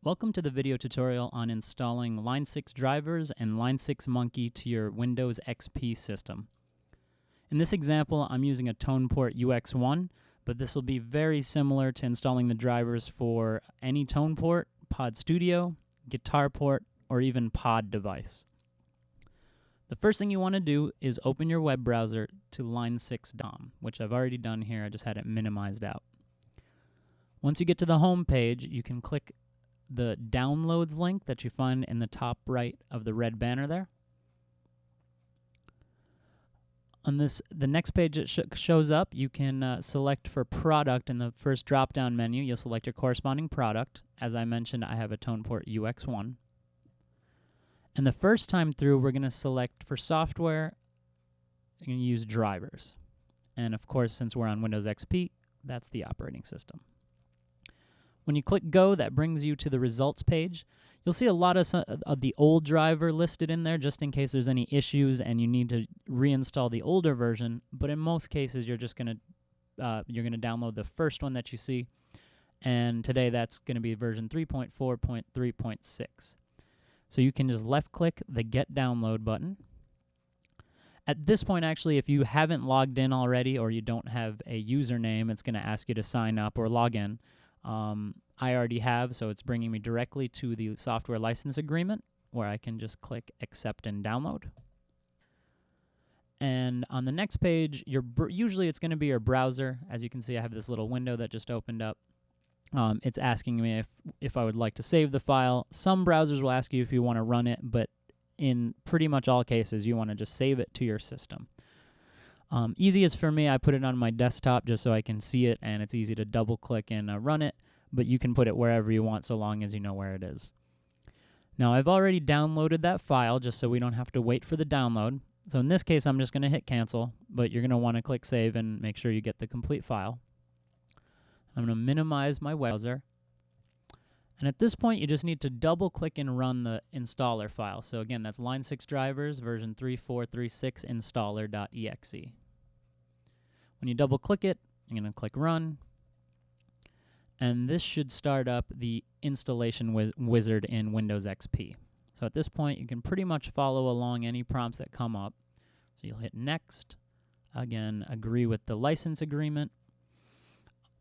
Welcome to the video tutorial on installing Line 6 drivers and Line 6 Monkey to your Windows XP system. In this example, I'm using a TonePort UX1, but this will be very similar to installing the drivers for any TonePort, Pod Studio, GuitarPort, or even Pod device. The first thing you want to do is open your web browser to Line 6 DOM, which I've already done here. I just had it minimized out. Once you get to the home page, you can click the downloads link that you find in the top right of the red banner there. On the next page that shows up, you can select for product in the first drop-down menu. You'll select your corresponding product. As I mentioned, I have a TonePort UX1. And the first time through, we're going to select for software, you're going to use drivers. And of course, since we're on Windows XP, that's the operating system. When you click Go, that brings you to the results page. You'll see a lot of the old driver listed in there just in case there's any issues and you need to reinstall the older version. But in most cases, you're just going to download the first one that you see. And today, that's going to be version 3.4.3.6. So you can just left-click the Get Download button. At this point, actually, if you haven't logged in already or you don't have a username, it's going to ask you to sign up or log in. I already have, so it's bringing me directly to the software license agreement where I can just click Accept and Download. And on the next page, usually it's going to be your browser. As you can see, I have this little window that just opened up. It's asking me if I would like to save the file. Some browsers will ask you if you want to run it, but in pretty much all cases, you want to just save it to your system. Easiest for me, I put it on my desktop just so I can see it, and it's easy to double-click and run it, but you can put it wherever you want so long as you know where it is. Now, I've already downloaded that file just so we don't have to wait for the download. So in this case, I'm just going to hit cancel, but you're going to want to click save and make sure you get the complete file. I'm going to minimize my browser. And at this point, you just need to double-click and run the installer file. So again, that's Line 6 drivers, version 3.4.3.6 installer.exe. When you double-click it, you're going to click Run. And this should start up the installation wizard in Windows XP. So at this point, you can pretty much follow along any prompts that come up. So you'll hit Next. Again, agree with the license agreement.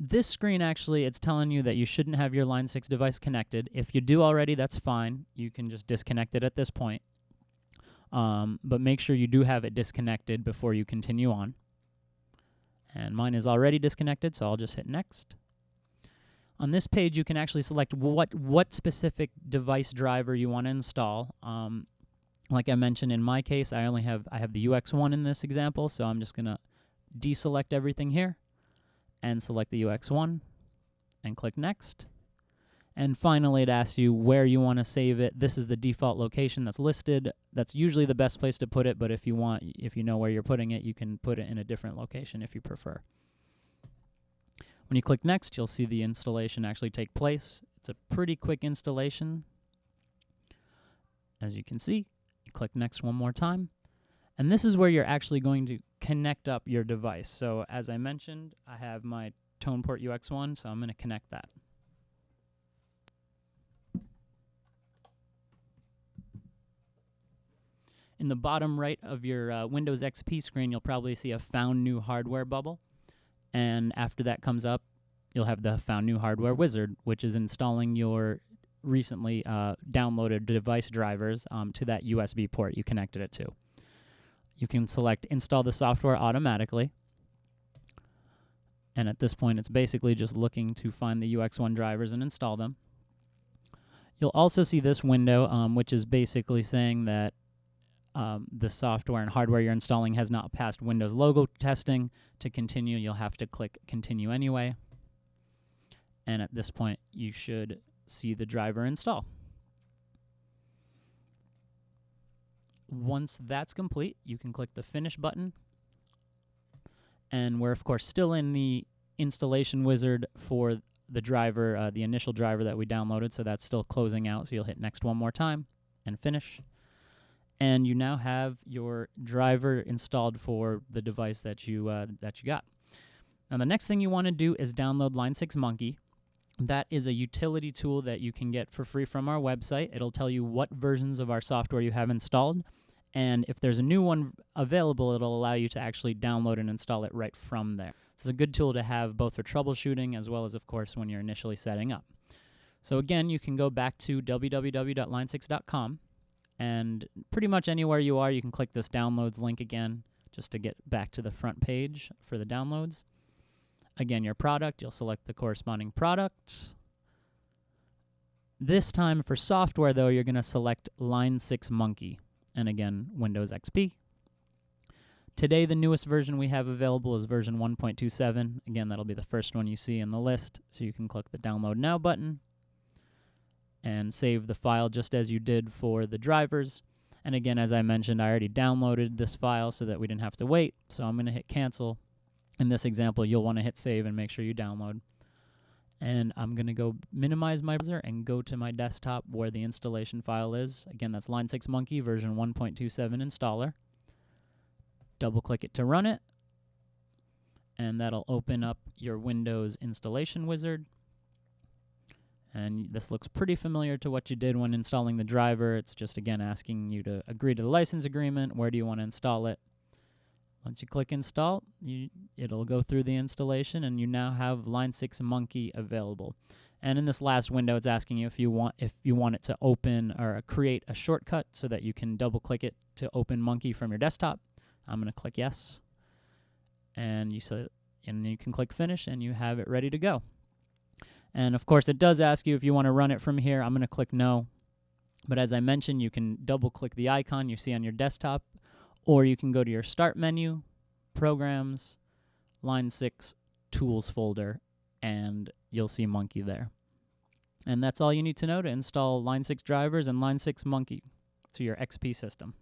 This screen, actually, it's telling you that you shouldn't have your Line 6 device connected. If you do already, that's fine. You can just disconnect it at this point. But make sure you do have it disconnected before you continue on. And mine is already disconnected, so I'll just hit Next. On this page, you can actually select what specific device driver you want to install. Like I mentioned, in my case, I have the UX1 in this example, so I'm just going to deselect everything here and select the UX1 and click Next. And finally, it asks you where you want to save it. This is the default location that's listed. That's usually the best place to put it, but if you know where you're putting it, you can put it in a different location if you prefer. When you click Next, you'll see the installation actually take place. It's a pretty quick installation. As you can see, you click Next one more time. And this is where you're actually going to connect up your device. So as I mentioned, I have my TonePort UX1, so I'm going to connect that. In the bottom right of your Windows XP screen, you'll probably see a Found New Hardware bubble. And after that comes up, you'll have the Found New Hardware wizard, which is installing your recently downloaded device drivers to that USB port you connected it to. You can select Install the software automatically. And at this point, it's basically just looking to find the UX1 drivers and install them. You'll also see this window, which is basically saying that the software and hardware you're installing has not passed Windows logo testing. To continue, you'll have to click Continue anyway. And at this point, you should see the driver install. Once that's complete, you can click the Finish button. And we're, of course, still in the installation wizard for the driver, the initial driver that we downloaded, so that's still closing out. So you'll hit Next one more time and Finish. And you now have your driver installed for the device that you got. Now, the next thing you want to do is download Line 6 Monkey. That is a utility tool that you can get for free from our website. It'll tell you what versions of our software you have installed, and if there's a new one available, it'll allow you to actually download and install it right from there. So it's a good tool to have both for troubleshooting as well as, of course, when you're initially setting up. So again, you can go back to www.line6.com, and pretty much anywhere you are, you can click this downloads link again just to get back to the front page for the downloads. Again, your product, you'll select the corresponding product. This time for software, though, you're going to select Line 6 Monkey, and again, Windows XP. Today, the newest version we have available is version 1.27. Again, that'll be the first one you see in the list, so you can click the Download Now button and save the file just as you did for the drivers. And again, as I mentioned, I already downloaded this file so that we didn't have to wait, so I'm going to hit Cancel. In this example, you'll want to hit Save and make sure you download. And I'm going to go minimize my browser and go to my desktop where the installation file is. Again, that's Line 6 Monkey version 1.27 installer. Double-click it to run it, and that'll open up your Windows installation wizard. And this looks pretty familiar to what you did when installing the driver. It's just, again, asking you to agree to the license agreement. Where do you want to install it? Once you click Install, it'll go through the installation, and you now have Line 6 Monkey available. And in this last window, it's asking you if you want it to open or create a shortcut so that you can double-click it to open Monkey from your desktop. I'm going to click Yes, and you can click Finish, and you have it ready to go. And of course, it does ask you if you want to run it from here. I'm going to click No. But as I mentioned, you can double-click the icon you see on your desktop, or you can go to your Start menu, Programs, Line 6, Tools folder, and you'll see Monkey there. And that's all you need to know to install Line 6 drivers and Line 6 Monkey to your XP system.